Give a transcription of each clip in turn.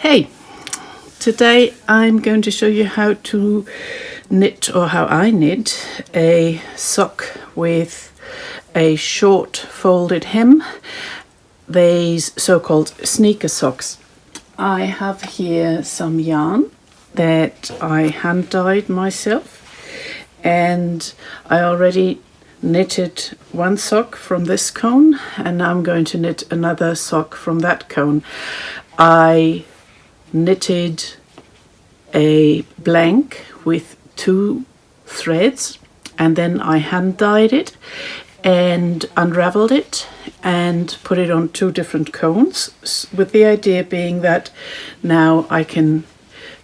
Hey, today I'm going to show you how to knit, or how I knit, a sock with a short folded hem, these so-called sneaker socks. I have here some yarn that I hand dyed myself, and I already knitted one sock from this cone, and now I'm going to knit another sock from that cone. I knitted a blank with 2 threads, and then I hand dyed it and unraveled it and put it on 2 different cones, with the idea being that now I can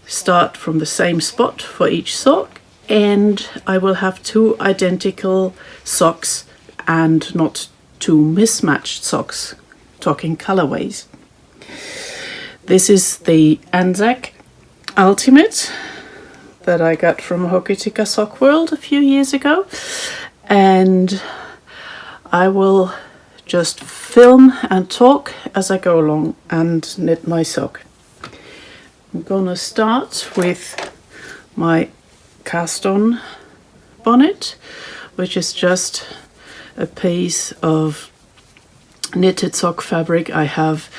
start from the same spot for each sock, and I will have 2 identical socks and not 2 mismatched socks, talking colorways. This is the NZAK Ultimate that I got from Hokitika Sock World a few years ago, and I will just film and talk as I go along and knit my sock. I'm gonna start with my cast on bonnet, which is just a piece of knitted sock fabric. I have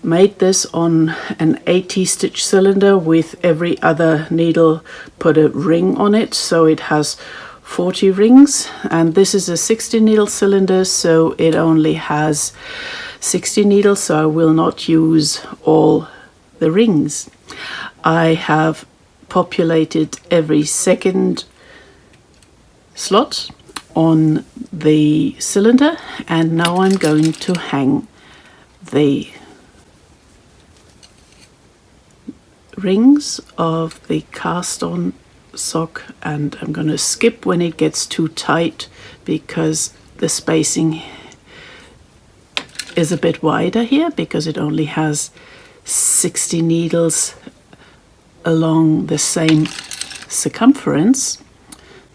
made this on an 80 stitch cylinder with every other needle put a ring on it, so it has 40 rings, and this is a 60 needle cylinder, so it only has 60 needles, so I will not use all the rings. I have populated every second slot on the cylinder, and now I'm going to hang the rings of the cast on sock, and I'm going to skip when it gets too tight because the spacing is a bit wider here, because it only has 60 needles along the same circumference,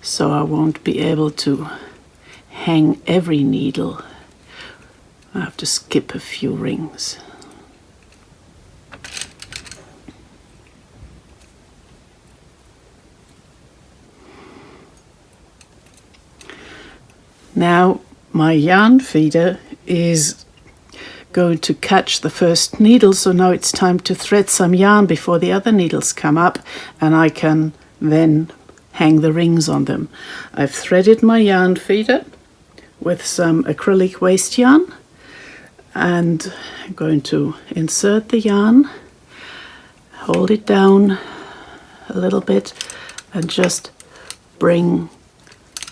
so I won't be able to hang every needle. I have to skip a few rings. Now my yarn feeder is going to catch the first needle, so now it's time to thread some yarn before the other needles come up, and I can then hang the rings on them. I've threaded my yarn feeder with some acrylic waste yarn, and I'm going to insert the yarn, hold it down a little bit, and just bring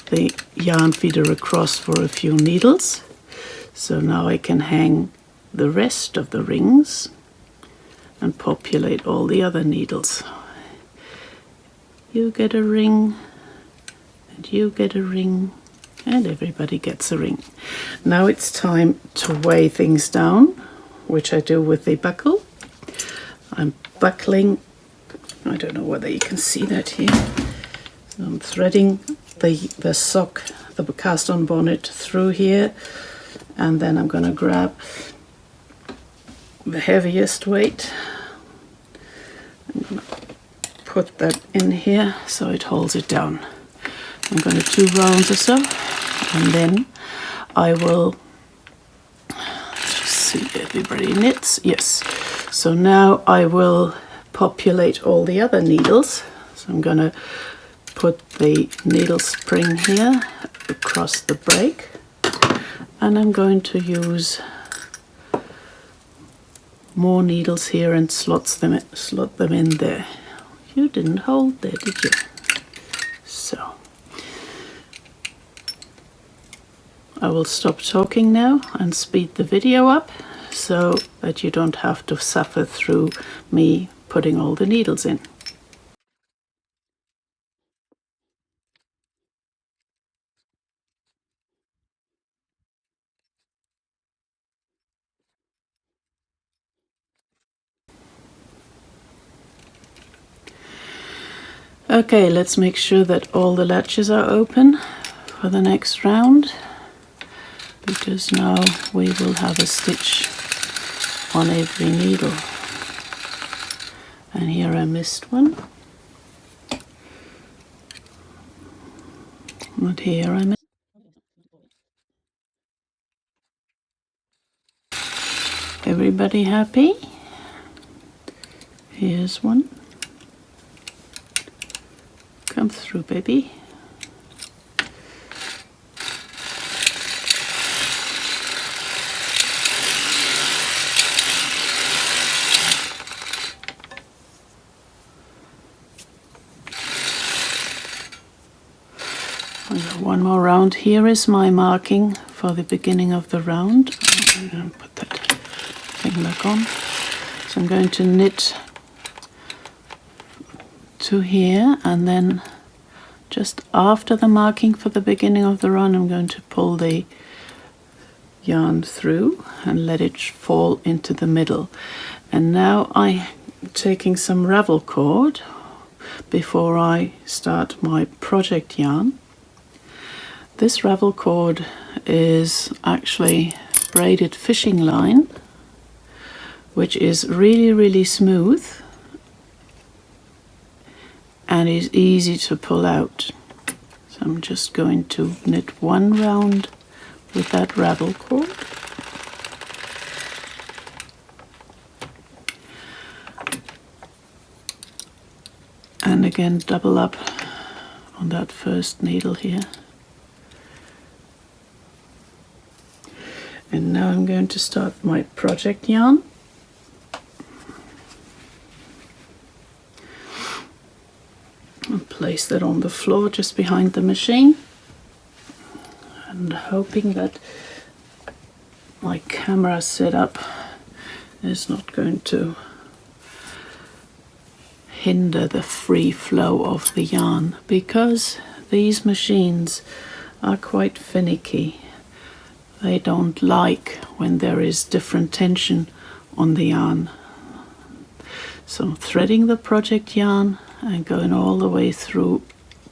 the yarn feeder across for a few needles. So now I can hang the rest of the rings and populate all the other needles. You get a ring, and you get a ring, and everybody gets a ring. Now it's time to weigh things down, which I do with the buckle. I'm buckling, I don't know whether you can see that here. So I'm threading the sock, the cast on bonnet through here, and then I'm going to grab the heaviest weight. I'm going to put that in here so it holds it down. I'm going to 2 rounds or so, and then I will see, everybody knits, yes. So now I will populate all the other needles. So I'm going to put the needle spring here across the break, and I'm going to use more needles here and slot them in there. You didn't hold there, did you? So I will stop talking now and speed the video up so that you don't have to suffer through me putting all the needles in. Okay, let's make sure that all the latches are open for the next round, because now we will have a stitch on every needle. And here I missed one. But here I missed. Everybody happy? Here's one. Come through, baby. One more round. Here is my marking for the beginning of the round. I'm going to put that thing back on. So I'm going to knit to here, and then just after the marking for the beginning of the round, I'm going to pull the yarn through and let it fall into the middle. And now I'm taking some Ravel cord before I start my project yarn. This Ravel cord is actually braided fishing line, which is really smooth and is easy to pull out. So I'm just going to knit one round with that Ravel cord. And again double up on that first needle here. And now I'm going to start my project yarn. And place that on the floor just behind the machine. And hoping that my camera setup is not going to hinder the free flow of the yarn, because these machines are quite finicky. They don't like when there is different tension on the yarn. So I'm threading the project yarn and going all the way through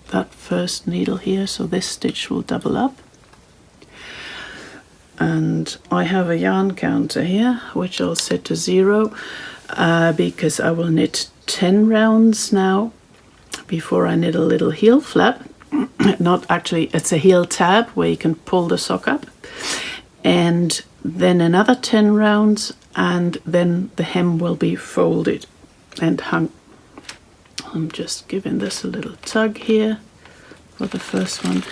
that first needle here, so this stitch will double up. And I have a yarn counter here, which I'll set to 0 because I will knit 10 rounds now before I knit a little heel flap. Not actually, it's a heel tab where you can pull the sock up, and then another 10 rounds, and then the hem will be folded and hung. I'm just giving this a little tug here for the first one. 1, 2,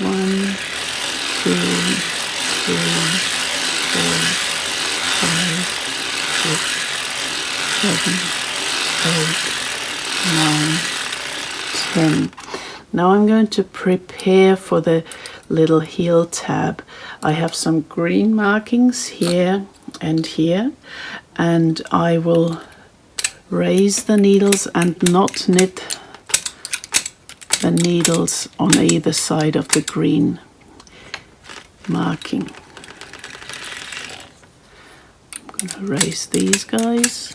3, 4, 5, 6, 7, 8, 9, 10. Now I'm going to prepare for the little heel tab. I have some green markings here and here, and I will raise the needles and not knit the needles on either side of the green marking. I'm going to raise these guys.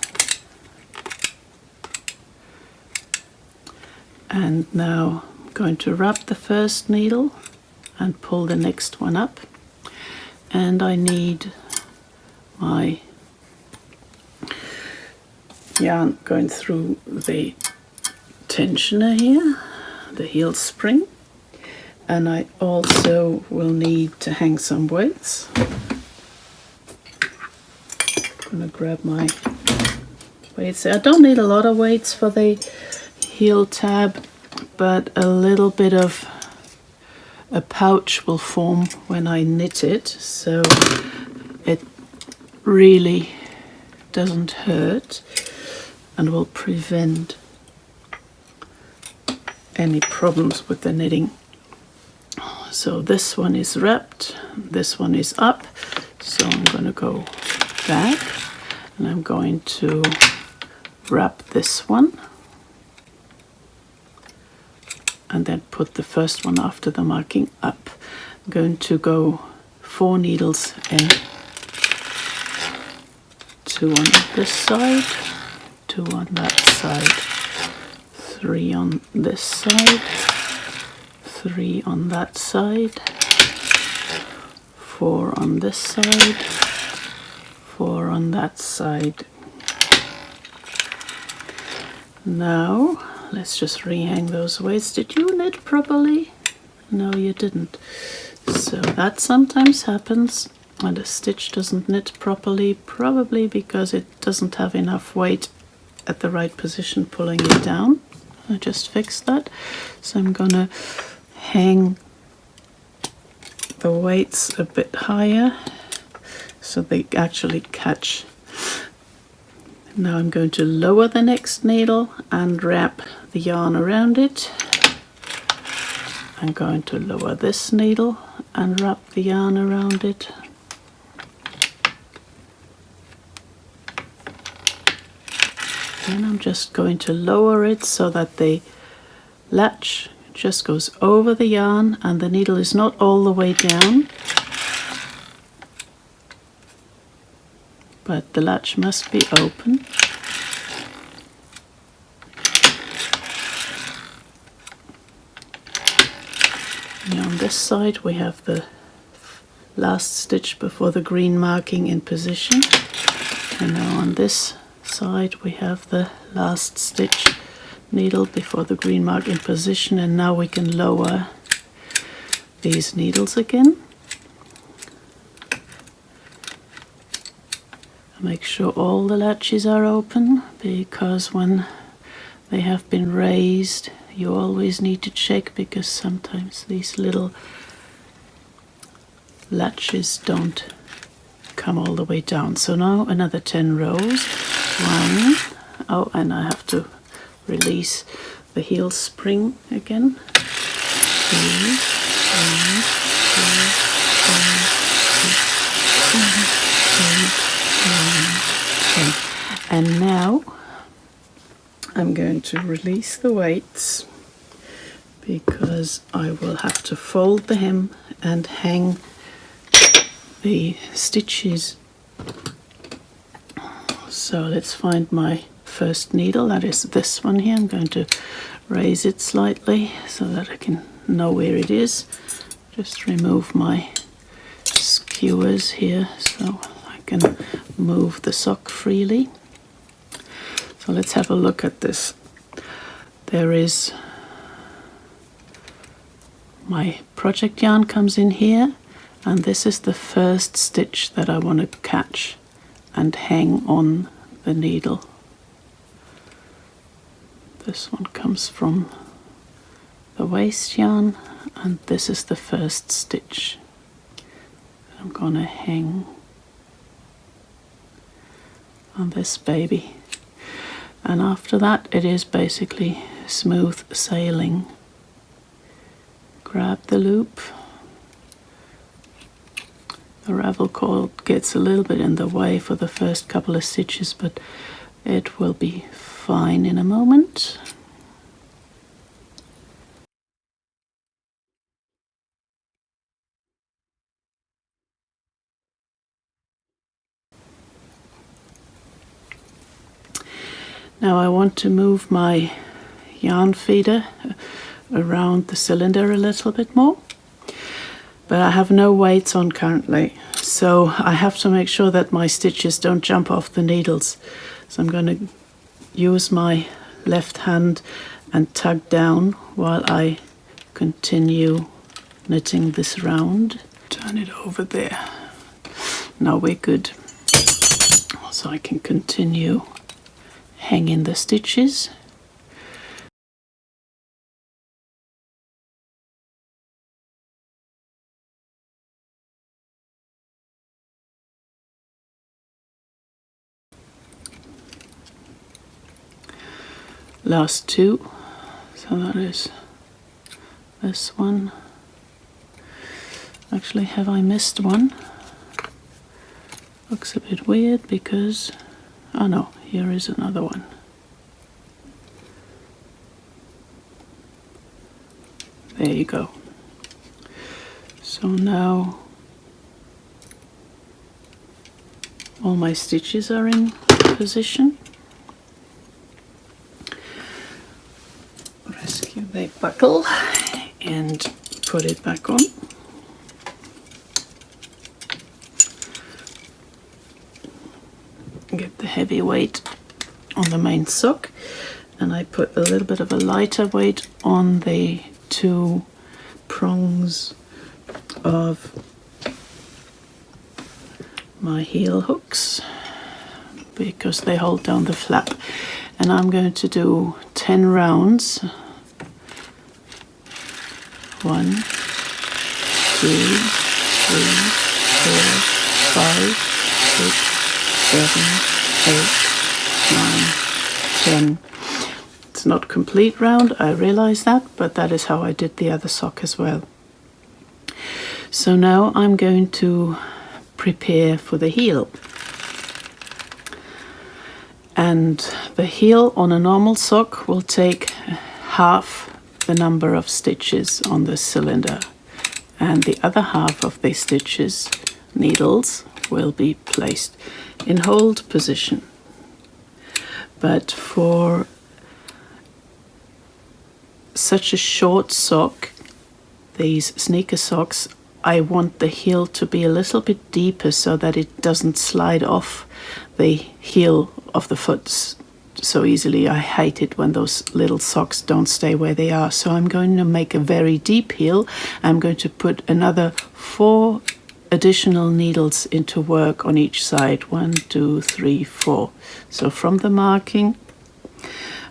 And now I'm going to wrap the first needle and pull the next one up. And I need my yarn going through the tensioner here, the heel spring. And I also will need to hang some weights. I'm going to grab my weights. I don't need a lot of weights for the heel tab, but a little bit of a pouch will form when I knit it, so it really doesn't hurt and will prevent any problems with the knitting. So this one is wrapped, this one is up, so I'm going to go back and I'm going to wrap this one and then put the first one after the marking up. I'm going to go 4 needles in, 2 on this side, 2 on that side, 3 on this side, 3 on that side, 4 on this side, 4 on that side. Now let's just rehang those weights. Did you knit properly? No, you didn't. So that sometimes happens when a stitch doesn't knit properly, probably because it doesn't have enough weight at the right position pulling it down. I just fixed that. So I'm gonna hang the weights a bit higher so they actually catch. Now I'm going to lower the next needle and wrap the yarn around it. I'm going to lower this needle and wrap the yarn around it. And I'm just going to lower it so that the latch just goes over the yarn and the needle is not all the way down, but the latch must be open. And on this side we have the last stitch before the green marking in position, and now on this side we have the last stitch needle before the green mark in position, and now we can lower these needles again. Make sure all the latches are open, because when they have been raised you always need to check, because sometimes these little latches don't come all the way down. So now another 10 rows. 1, oh, and I have to release the heel spring again. 2, 3, 4, 5, 6, 7, 8, 9, 10. And now I'm going to release the weights, because I will have to fold the hem and hang the stitches. So let's find my first needle, that is this one here. I'm going to raise it slightly so that I can know where it is. Just remove my skewers here so I can move the sock freely. So let's have a look at this. There is my project yarn comes in here, and this is the first stitch that I want to catch and hang on the needle. This one comes from the waist yarn, and this is the first stitch I'm gonna hang on this baby. And after that it is basically smooth sailing. Grab the loop. The Ravel cord gets a little bit in the way for the first couple of stitches, but it will be fine in a moment. Now I want to move my yarn feeder around the cylinder a little bit more, but I have no weights on currently, so I have to make sure that my stitches don't jump off the needles. So I'm going to use my left hand and tug down while I continue knitting this round. Turn it over there. Now we're good. So I can continue hanging the stitches. Last two, so that is this one. Actually, have I missed one? Looks a bit weird because, oh no, here is another one. There you go. So now all my stitches are in position. Rescue the buckle and put it back on. Get the heavy weight on the main sock, and I put a little bit of a lighter weight on the two prongs of my heel hooks because they hold down the flap, and I'm going to do 10 rounds. 1, 2, 3, 4, 5, 6, 7, 8, 9, 10. It's not complete round, I realize that, but that is how I did the other sock as well. So now I'm going to prepare for the heel. And the heel on a normal sock will take half the number of stitches on the cylinder, and the other half of the stitches, needles, will be placed in hold position. But for such a short sock, these sneaker socks, I want the heel to be a little bit deeper so that it doesn't slide off the heel of the foot so easily. I hate it when those little socks don't stay where they are. So I'm going to make a very deep heel. I'm going to put another 4 additional needles into work on each side. 1, 2, 3, 4. So from the marking,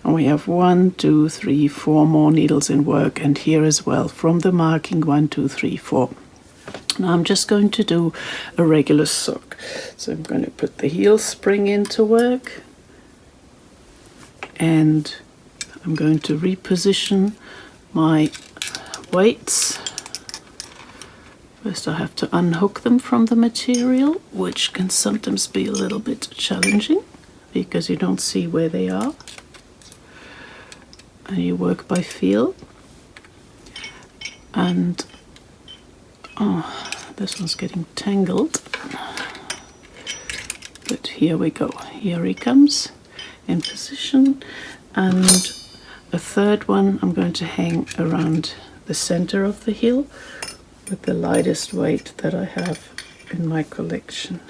and we have 1, 2, 3, 4 more needles in work, and here as well from the marking 1, 2, 3, 4. Now I'm just going to do a regular sock. So I'm going to put the heel spring into work, and I'm going to reposition my weights. First I have to unhook them from the material, which can sometimes be a little bit challenging because you don't see where they are. And you work by feel. And this one's getting tangled. But here we go. Here he comes in position. And a third one I'm going to hang around the center of the heel with the lightest weight that I have in my collection.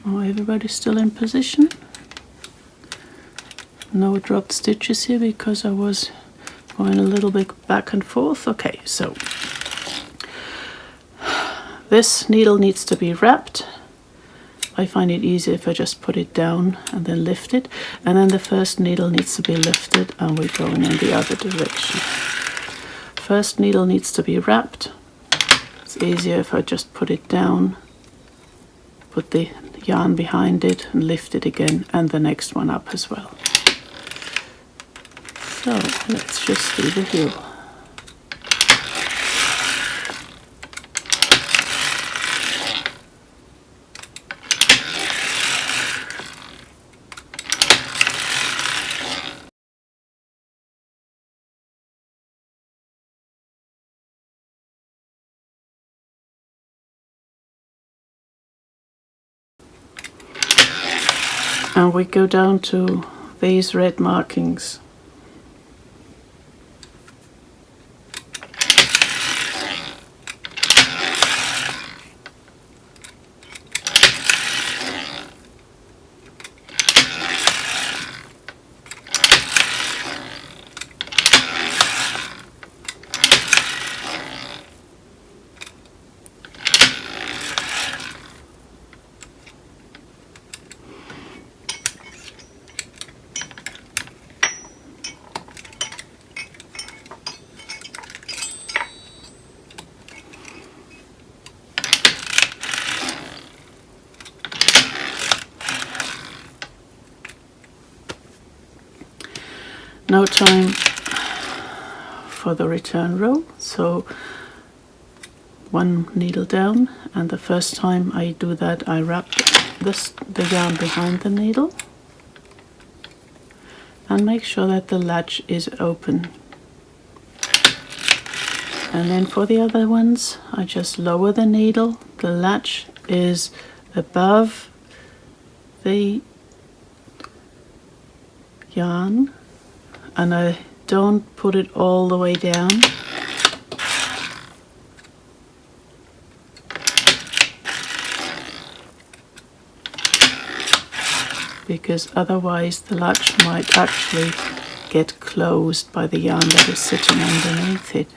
Oh, everybody's still in position. No dropped stitches here because I was going a little bit back and forth. Okay, so this needle needs to be wrapped. I find it easier if I just put it down and then lift it. And then the first needle needs to be lifted and we're going in the other direction. First needle needs to be wrapped. It's easier if I just put it down, put the yarn behind it and lift it again, and the next one up as well. So let's just do the heel. And we go down to these red markings. Now time for the return row. So one needle down, and the first time I do that I wrap the yarn behind the needle and make sure that the latch is open. And then for the other ones I just lower the needle, the latch is above the yarn, and I don't put it all the way down. because otherwise the latch might actually get closed by the yarn that is sitting underneath it.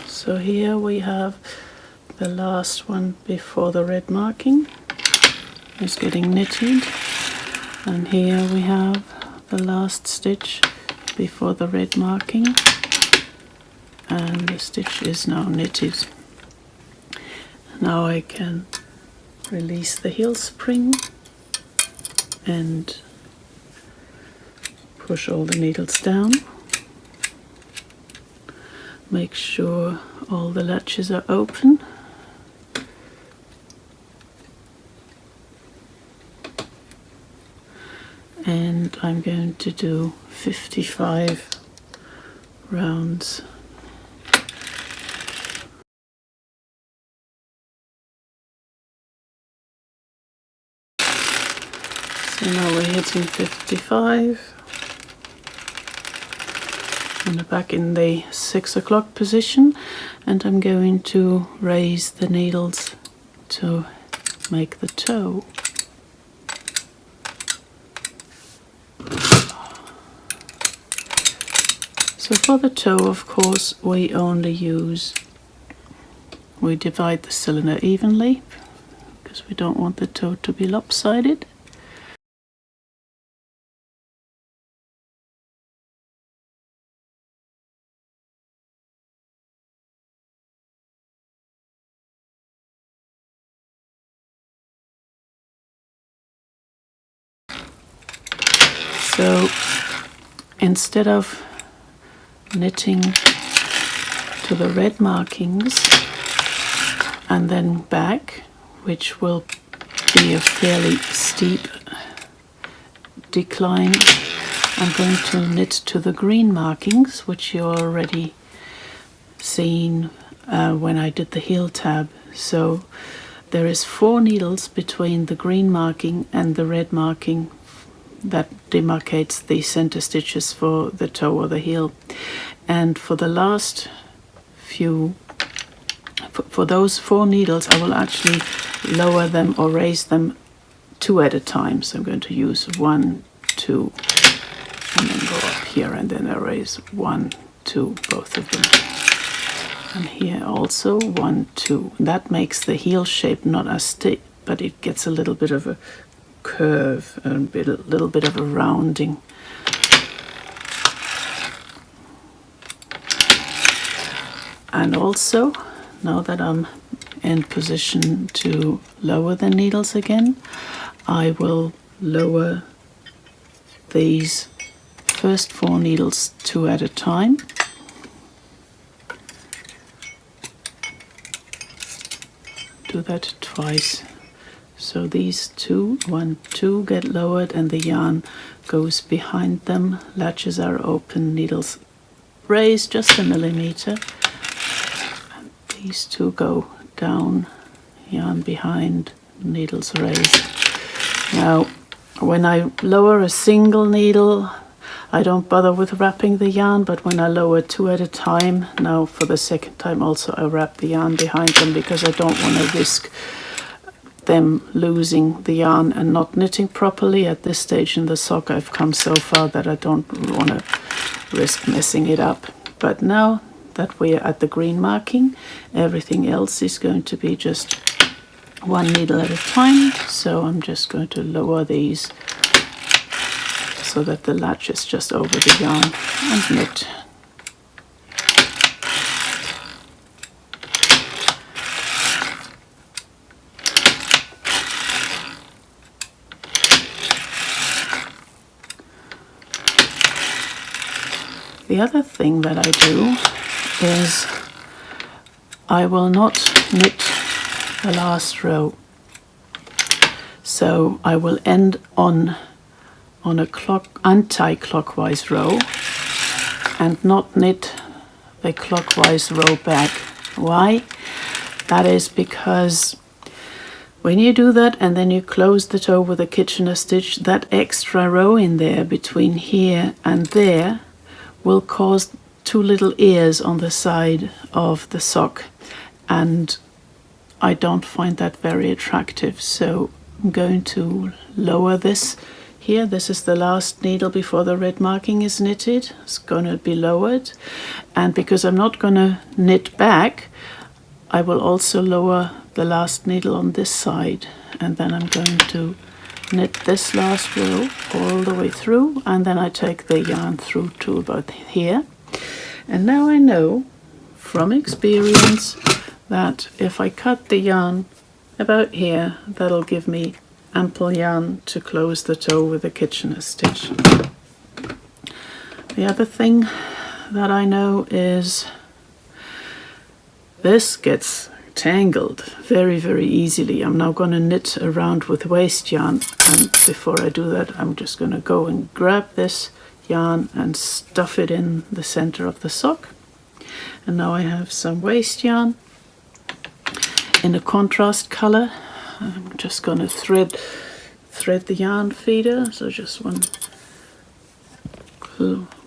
So here we have the last one before the red marking is getting knitted, and here we have the last stitch before the red marking, and the stitch is now knitted. Now I can release the heel spring and push all the needles down. Make sure all the latches are open. And I'm going to do 55 rounds. So now we're hitting 55. And back in the 6 o'clock position, and I'm going to raise the needles to make the toe. So for the toe, of course, we divide the cylinder evenly because we don't want the toe to be lopsided. So instead of knitting to the red markings and then back, which will be a fairly steep decline, I'm going to knit to the green markings, which you already seen when I did the heel tab. So there is 4 needles between the green marking and the red marking that demarcates the center stitches for the toe or the heel. And for the last few, for those 4 needles, I will actually lower them or raise them 2 at a time. So I'm going to use 1, 2, and then go up here, and then I raise 1, 2, both of them. And here also 1, 2. That makes the heel shape not as steep, but it gets a little bit of a curve and a little bit of a rounding. And also, now that I'm in position to lower the needles again, I will lower these first 4 needles 2 at a time. Do that twice. So these 2, 1, 2 get lowered and the yarn goes behind them. Latches are open, needles raised just a millimeter. And these 2 go down, yarn behind, needles raised. Now, when I lower a single needle, I don't bother with wrapping the yarn, but when I lower 2 at a time, now for the second time also I wrap the yarn behind them because I don't want to risk them losing the yarn and not knitting properly. At this stage in the sock I've come so far that I don't want to risk messing it up. But now that we're at the green marking, everything else is going to be just 1 needle at a time. So I'm just going to lower these so that the latch is just over the yarn and knit. The other thing that I do is I will not knit the last row. So I will end on a anti-clockwise row and not knit a clockwise row back. Why? That is because when you do that and then you close the toe with a Kitchener stitch, that extra row in there between here and there will cause two little ears on the side of the sock, and I don't find that very attractive. So I'm going to lower this here. This is the last needle before the red marking is knitted. It's going to be lowered, and because I'm not going to knit back, I will also lower the last needle on this side, and then I'm going to knit this last row all the way through, and then I take the yarn through to about here. And now I know from experience that if I cut the yarn about here, that'll give me ample yarn to close the toe with a Kitchener stitch. The other thing that I know is this gets tangled very easily. I'm now going to knit around with waste yarn, and before I do that I'm just going to go and grab this yarn and stuff it in the center of the sock. And now I have some waste yarn in a contrast color. I'm just going to thread the yarn feeder, so just one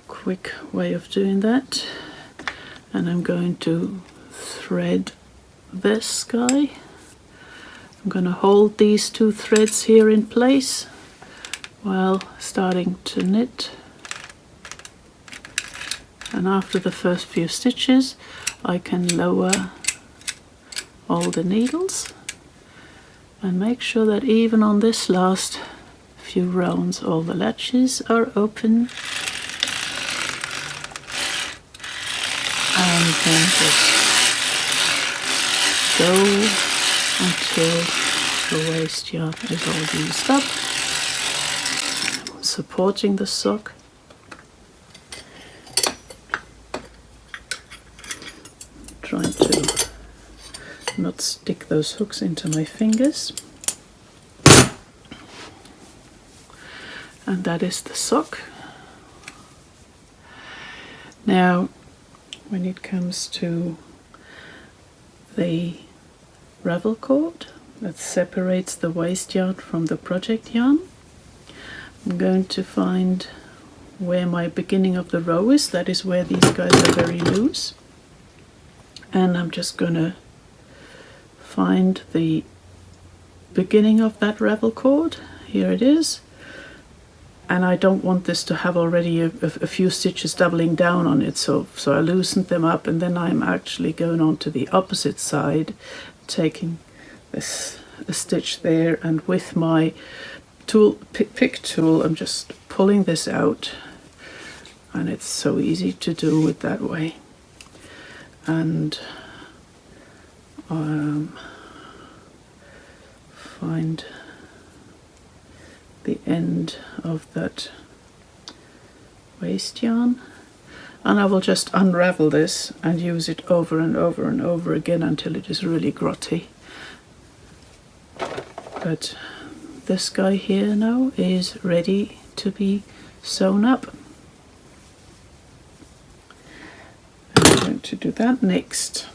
quick way of doing that. And I'm going to thread this guy. I'm going to hold these two threads here in place while starting to knit, and after the first few stitches I can lower all the needles and make sure that even on this last few rounds all the latches are open, and then just go until the waste yarn is all used up, supporting the sock. Trying to not stick those hooks into my fingers. And that is the sock. Now when it comes to the Ravel cord that separates the waste yarn from the project yarn, I'm going to find where my beginning of the row is. That is where these guys are very loose, and I'm just going to find the beginning of that Ravel cord. Here it is, and I don't want this to have already a few stitches doubling down on it, so I loosened them up, and then I'm actually going on to the opposite side, taking this a stitch there, and with my tool, pick tool, I'm just pulling this out, and it's so easy to do it that way. And find the end of that waste yarn, and I will just unravel this and use it over and over and over again until it is really grotty. But this guy here now is ready to be sewn up. I'm going to do that next.